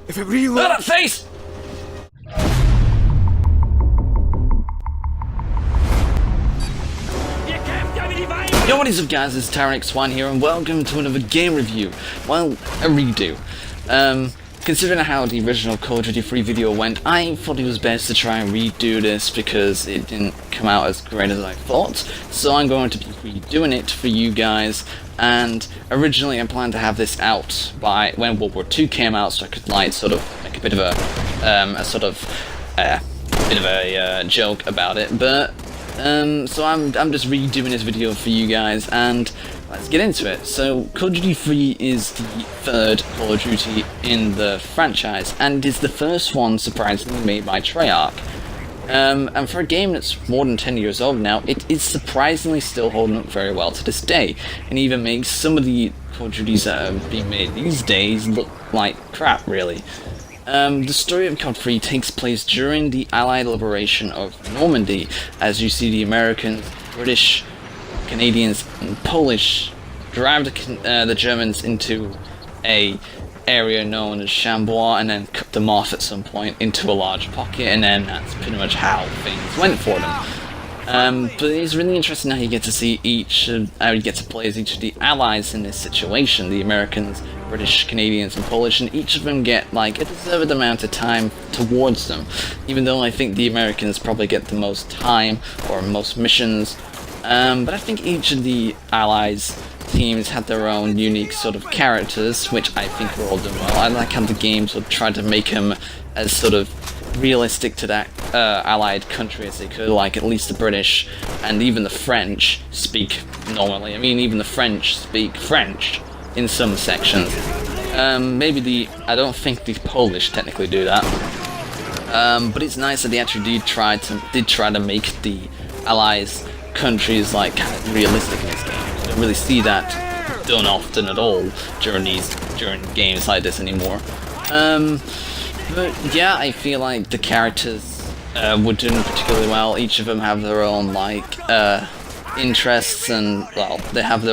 If it reloads... That face! Yo, what is up guys, it's TyrantX1 here and welcome to another game review. Well, a redo. Considering how the original COD WW2 video went, I thought it was best to try and redo this because it didn't come out as great as I thought. So I'm going to be redoing it for you guys. And originally I planned to have this out by when World War II came out, so I could like sort of make a bit of a joke about it. But so I'm just redoing this video for you guys, and let's get into it. So, Call of Duty 3 is the third Call of Duty in the franchise, and it is the first one, surprisingly, made by Treyarch. And for a game that's more than 10 years old now, it is surprisingly still holding up very well to this day, and even makes some of the Call of Duties that are being made these days look like crap, really. The story of COD 3 takes place during the Allied liberation of Normandy, as you see the Americans, British, Canadians, and Polish drive the Germans into a area known as Chambois and then cut them off at some point into a large pocket, and then that's pretty much how things went for them. But it's really interesting how you get to see how you get to play as each of the allies in this situation, the Americans, British, Canadians, and Polish, and each of them get like a deserved amount of time towards them, even though I think the Americans probably get the most time or most missions. But I think each of the allies teams had their own unique sort of characters, which I think were all done well. I like how the game sort of tried to make them as sort of realistic to that allied country as they could, like at least the British and even the French speak normally. I mean, even the French speak French in some sections. I don't think the Polish technically do that. But it's nice that they actually did try to make the allies countries like kind of realistic in this game. You don't really see that done often at all during games like this anymore. But yeah, I feel like the characters were doing particularly well. Each of them have their own like interests, and well, they have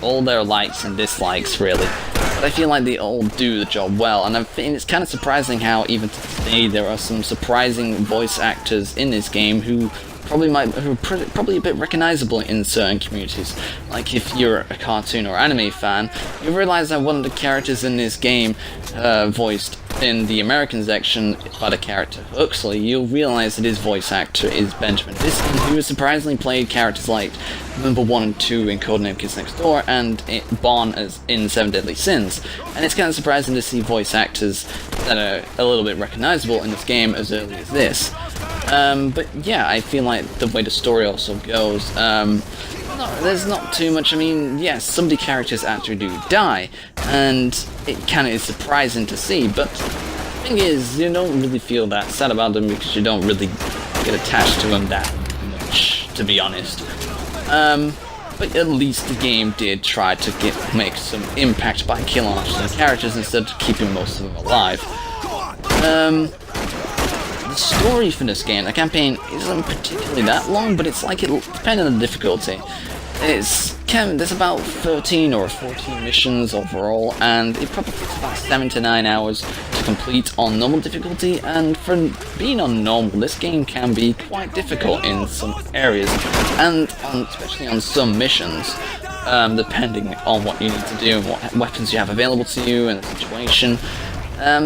all their likes and dislikes really. But I feel like they all do the job well, and it's kind of surprising how even today there are some surprising voice actors in this game who are probably a bit recognizable in certain communities. Like if you're a cartoon or anime fan, you realize that one of the characters in this game, voiced in the American section by the character Huxley, you'll realize that his voice actor is Benjamin Diskin, who has surprisingly played characters like number 1 and 2 in Codename Kids Next Door and Bon as in Seven Deadly Sins. And it's kind of surprising to see voice actors that are a little bit recognizable in this game as early as this. But yeah, I feel like the way the story also goes, there's not too much. I mean, yes, some of the characters actually do die, and it kind of is surprising to see, but the thing is, you don't really feel that sad about them because you don't really get attached to them that much, to be honest. But at least the game did try to make some impact by killing off some characters instead of keeping most of them alive. The story for this game, the campaign, isn't particularly that long, but it's like it'll depend on the difficulty. There's about 13 or 14 missions overall, and it probably takes about 7 to 9 hours to complete on normal difficulty, and for being on normal, this game can be quite difficult in some areas, and especially on some missions, depending on what you need to do and what weapons you have available to you and the situation.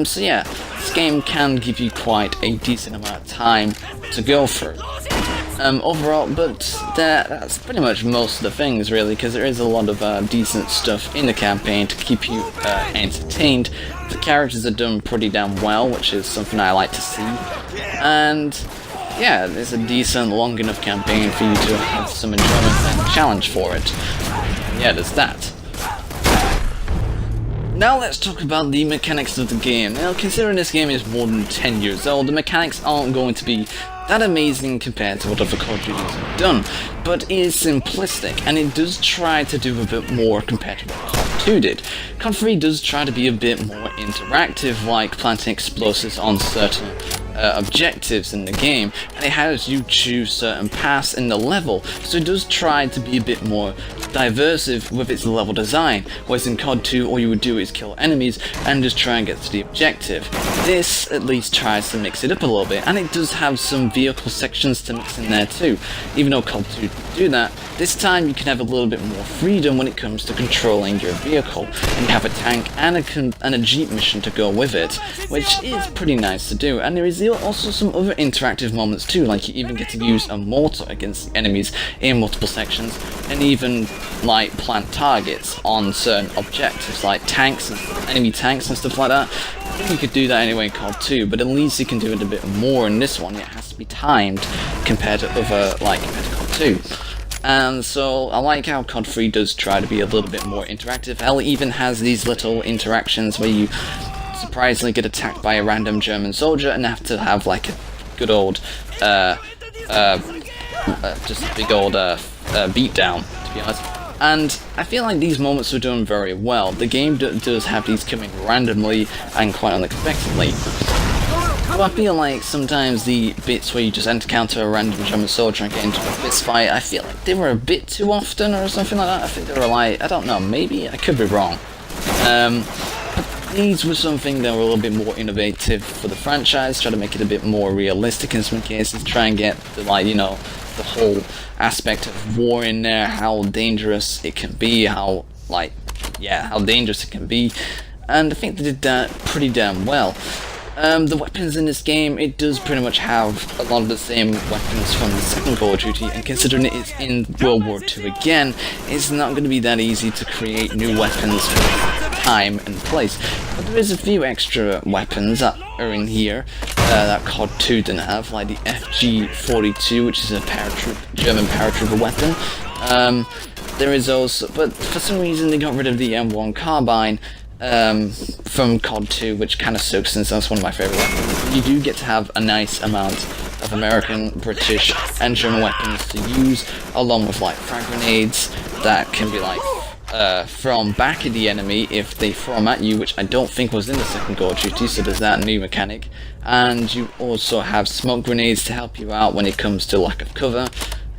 So yeah, this game can give you quite a decent amount of time to go through. Overall, but that's pretty much most of the things really, because there is a lot of decent stuff in the campaign to keep you entertained. The characters are done pretty damn well, which is something I like to see. And yeah, it's a decent, long enough campaign for you to have some enjoyment and challenge for it. Yeah, there's that. Now let's talk about the mechanics of the game. Now, considering this game is more than 10 years old, the mechanics aren't going to be that amazing compared to what other Call of Duties have done, but it is simplistic, and it does try to do a bit more compared to what COD 2 did. COD 3 does try to be a bit more interactive, like planting explosives on certain objectives in the game, and it has you choose certain paths in the level, so it does try to be a bit more diversive with its level design, whereas in COD 2 all you would do is kill enemies and just try and get to the objective. This at least tries to mix it up a little bit, and it does have some vehicle sections to mix in there too. Even though COD 2 do that, this time you can have a little bit more freedom when it comes to controlling your vehicle, and you have a tank and a jeep mission to go with it, which is pretty nice to do. And there is also some other interactive moments too, like you even get to use a mortar against enemies in multiple sections, and even like plant targets on certain objectives like tanks and enemy tanks and stuff like that. I think you could do that anyway in COD 2, but at least you can do it a bit more in this one. It has to be timed compared to COD 2. And so I like how COD 3 does try to be a little bit more interactive. Hell, it even has these little interactions where you surprisingly get attacked by a random German soldier and have to have like a good old just a big old beatdown, to be honest. And I feel like these moments are done very well. The game does have these coming randomly and quite unexpectedly. So I feel like sometimes the bits where you just encounter a random German soldier and get into a fist fight, I feel like they were a bit too often or something like that. I think they were like, I don't know, maybe, I could be wrong. But these were something that were a little bit more innovative for the franchise, try to make it a bit more realistic in some cases, try and get the, like, you know, the whole aspect of war in there, how dangerous it can be, how dangerous it can be, and I think they did that pretty damn well. The weapons in this game, it does pretty much have a lot of the same weapons from the second Call of Duty, and considering it is in World War II again, it's not going to be that easy to create new weapons for time and place. But there is a few extra weapons that are in here that COD 2 didn't have, like the FG-42, which is a German paratrooper weapon. There is also, but for some reason they got rid of the M1 carbine from COD 2, which kind of sucks since that's one of my favorite weapons. You do get to have a nice amount of American, British, and German weapons to use, along with like frag grenades that can be like from back at the enemy if they throw them at you, which I don't think was in the second Call of Duty, so there's that new mechanic. And you also have smoke grenades to help you out when it comes to lack of cover.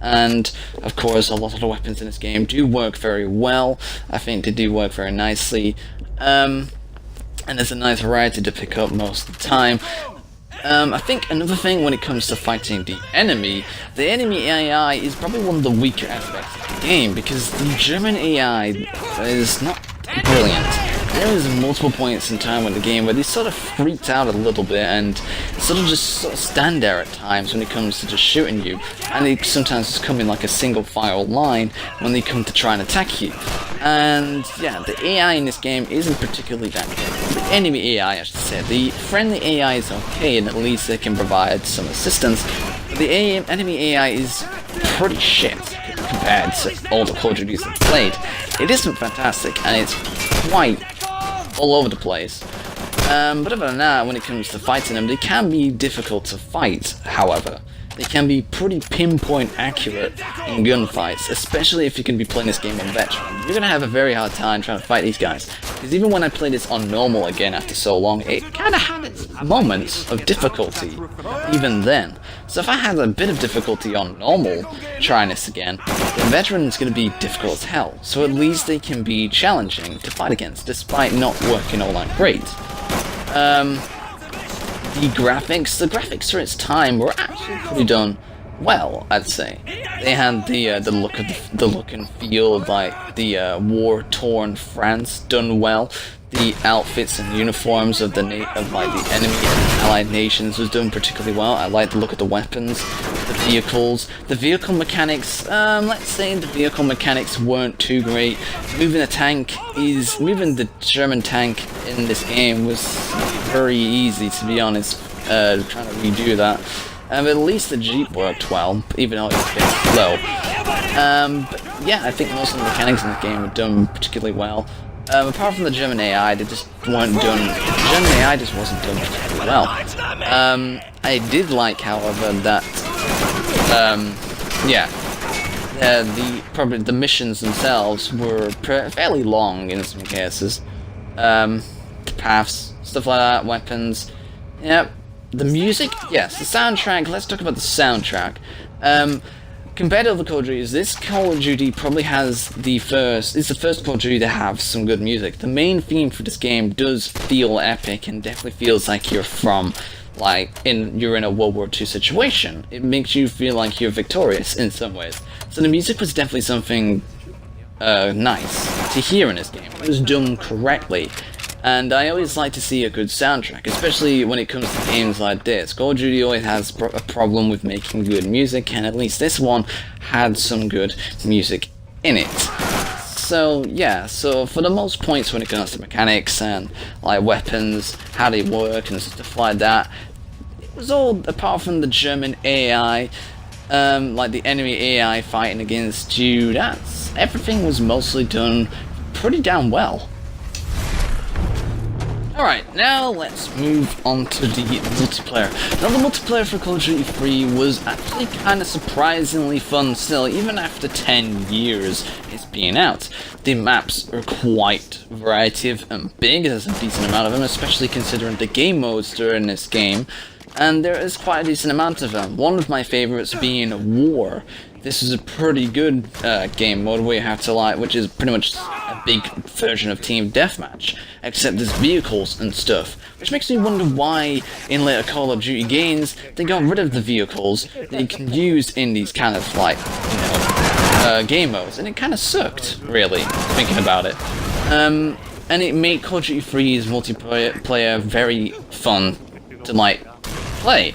And of course a lot of the weapons in this game do work very well. I think they do work very nicely. And there's a nice variety to pick up most of the time. I think another thing when it comes to fighting the enemy AI is probably one of the weaker aspects of the game, because the German AI is not brilliant. There is multiple points in time in the game where they sort of freaked out a little bit and sort of stand there at times when it comes to just shooting you, and they sometimes just come in like a single file line when they come to try and attack you. And yeah, the AI in this game isn't particularly that good. The enemy AI, I should say. The friendly AI is okay, and at least they can provide some assistance. But the enemy AI is pretty shit compared to all the Call of Duties I've played. It isn't fantastic, and it's quite all over the place. But other than that, when it comes to fighting them, they can be difficult to fight, however. They can be pretty pinpoint accurate in gunfights, especially if you can be playing this game on veteran. You're going to have a very hard time trying to fight these guys, because even when I play this on normal again after so long, it kind of had its moments of difficulty, even then. So if I had a bit of difficulty on normal trying this again, then veteran is going to be difficult as hell, so at least they can be challenging to fight against, despite not working all that great. The graphics for its time were actually pretty done well, I'd say. They had the look and feel like the war-torn France done well. The outfits and uniforms of the enemy and allied nations was done particularly well. I like the look of the weapons, the vehicles, the vehicle mechanics. Let's say the vehicle mechanics weren't too great. Moving the German tank in this game was very easy, to be honest. Trying to redo that. But at least the Jeep worked well, even though it was a bit slow. But yeah, I think most of the mechanics in the game were done particularly well. Apart from the German AI, they just weren't done. The German AI just wasn't done particularly well. I did like, however, that probably the missions themselves were fairly long in some cases. Paths, stuff like that, weapons. Yep. The music, yes, the soundtrack. Let's talk about the soundtrack. compared to other Call of Duties, this Call of Duty probably has it's the first Call of Duty to have some good music. The main theme for this game does feel epic and definitely feels like you're from, you're in a World War II situation. It makes you feel like you're victorious in some ways. So the music was definitely something nice to hear in this game. It was done correctly. And I always like to see a good soundtrack, especially when it comes to games like this. Call of Duty always has a problem with making good music, and at least this one had some good music in it. So yeah, so for the most points when it comes to mechanics and like weapons, how they work and stuff like that, it was all, apart from the German AI, like the enemy AI fighting against you, everything was mostly done pretty damn well. Alright, now let's move on to the multiplayer. Now the multiplayer for Call of Duty 3 was actually kind of surprisingly fun still, even after 10 years it's been out. The maps are quite variative and big, there's a decent amount of them, especially considering the game modes during this game, and there is quite a decent amount of them. One of my favorites being War. This is a pretty good game mode where you have to which is pretty much a big version of Team Deathmatch, except there's vehicles and stuff, which makes me wonder why in later Call of Duty games they got rid of the vehicles that you can use in these kind of game modes, and it kind of sucked, really, thinking about it. And it made Call of Duty 3's multiplayer very fun to play.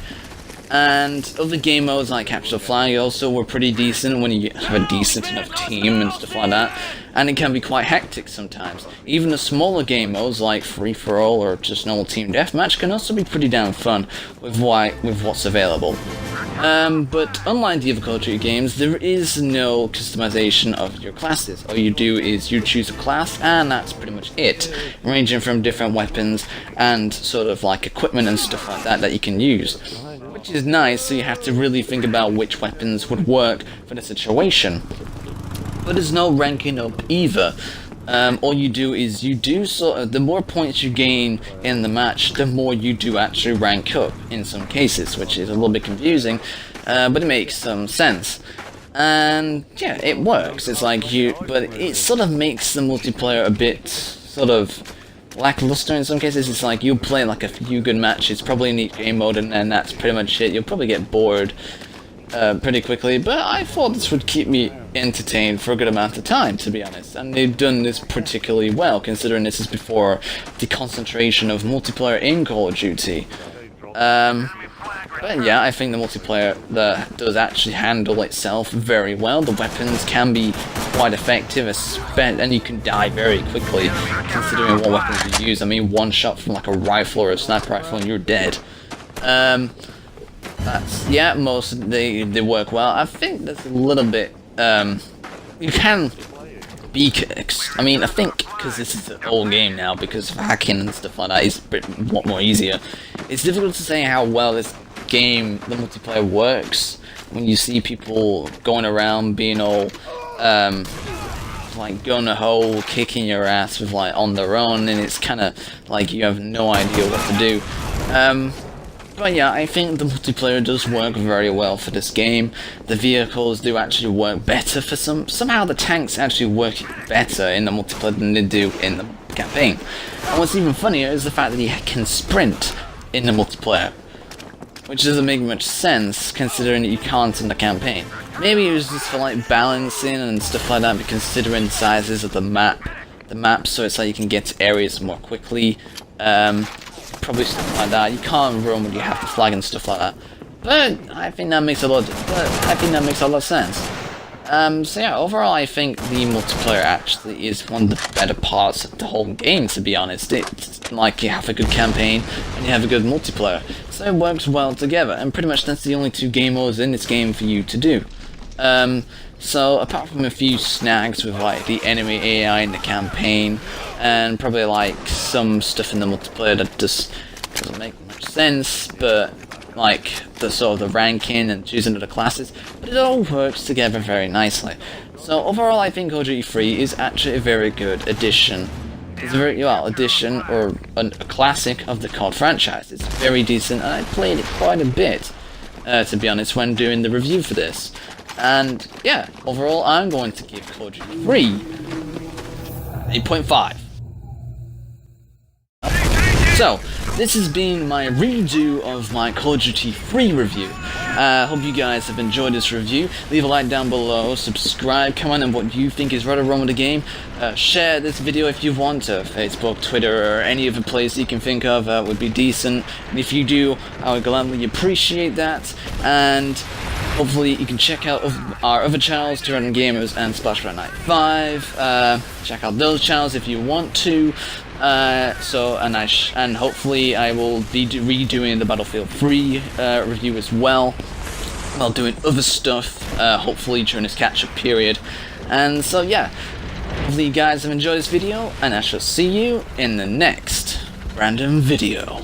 And other game modes like Capture the Flag also were pretty decent when you have a decent enough team and stuff like that. And it can be quite hectic sometimes. Even the smaller game modes like Free For All or just normal Team Deathmatch can also be pretty damn fun with what's available. But unlike the other Call of Duty games, there is no customization of your classes. All you do is you choose a class, and that's pretty much it, ranging from different weapons and sort of equipment and stuff like that you can use. Which is nice, so you have to really think about which weapons would work for the situation. But there's no ranking up either. All you do is the more points you gain in the match, the more you do actually rank up in some cases, which is a little bit confusing, but it makes some sense. And yeah, it works. It's but it sort of makes the multiplayer a bit sort of lackluster in some cases. It's you'll play a few good matches, probably in each game mode, and then that's pretty much it. You'll probably get bored pretty quickly, but I thought this would keep me entertained for a good amount of time, to be honest, and they've done this particularly well, considering this is before the concentration of multiplayer in Call of Duty. But yeah, I think the multiplayer does actually handle itself very well. The weapons can be quite effective, and you can die very quickly, considering what weapons you use. I mean, one shot from a rifle or a sniper rifle and you're dead. They work well. I think there's a little bit, you can be, I mean, I think, because this is an old game now, because of hacking and stuff like that, it's a lot more easier. It's difficult to say how well this game, the multiplayer, works when you see people going around being all, gung-ho, kicking your ass with, on their own, and it's kind of you have no idea what to do. But yeah, I think the multiplayer does work very well for this game. The vehicles do actually work better for somehow the tanks actually work better in the multiplayer than they do in the campaign. And what's even funnier is the fact that you can sprint in the multiplayer, which doesn't make much sense considering that you can't in the campaign. Maybe it was just for balancing and stuff like that, but considering the sizes of the map, so it's you can get to areas more quickly. Probably stuff like that. You can't run when you have the flag and stuff like that. But I think that makes a lot of sense. So yeah, overall I think the multiplayer actually is one of the better parts of the whole game, to be honest. It's you have a good campaign and you have a good multiplayer. So it works well together, and pretty much that's the only two game modes in this game for you to do. So apart from a few snags with the enemy AI in the campaign, and probably some stuff in the multiplayer that just doesn't make much sense, but the sort of the ranking and choosing of the classes, but it all works together very nicely. So overall I think Call of Duty 3 is actually a very good addition. It's a very addition, or a classic of the COD franchise. It's very decent, and I played it quite a bit, to be honest, when doing the review for this. And yeah, overall I'm going to give Call of Duty 3 8.5. So, this has been my redo of my Call of Duty 3 review. Hope you guys have enjoyed this review. Leave a like down below, subscribe, comment on what you think is right or wrong with the game. Share this video if you want to Facebook, Twitter, or any other place you can think of would be decent. And if you do, I would gladly appreciate that. And hopefully you can check out our other channels, Tyranno Gamers and Splashback 95. Check out those channels if you want to. And hopefully I will be redoing the Battlefield 3 review as well, while doing other stuff, hopefully during this catch-up period. And so yeah, hopefully you guys have enjoyed this video, and I shall see you in the next random video.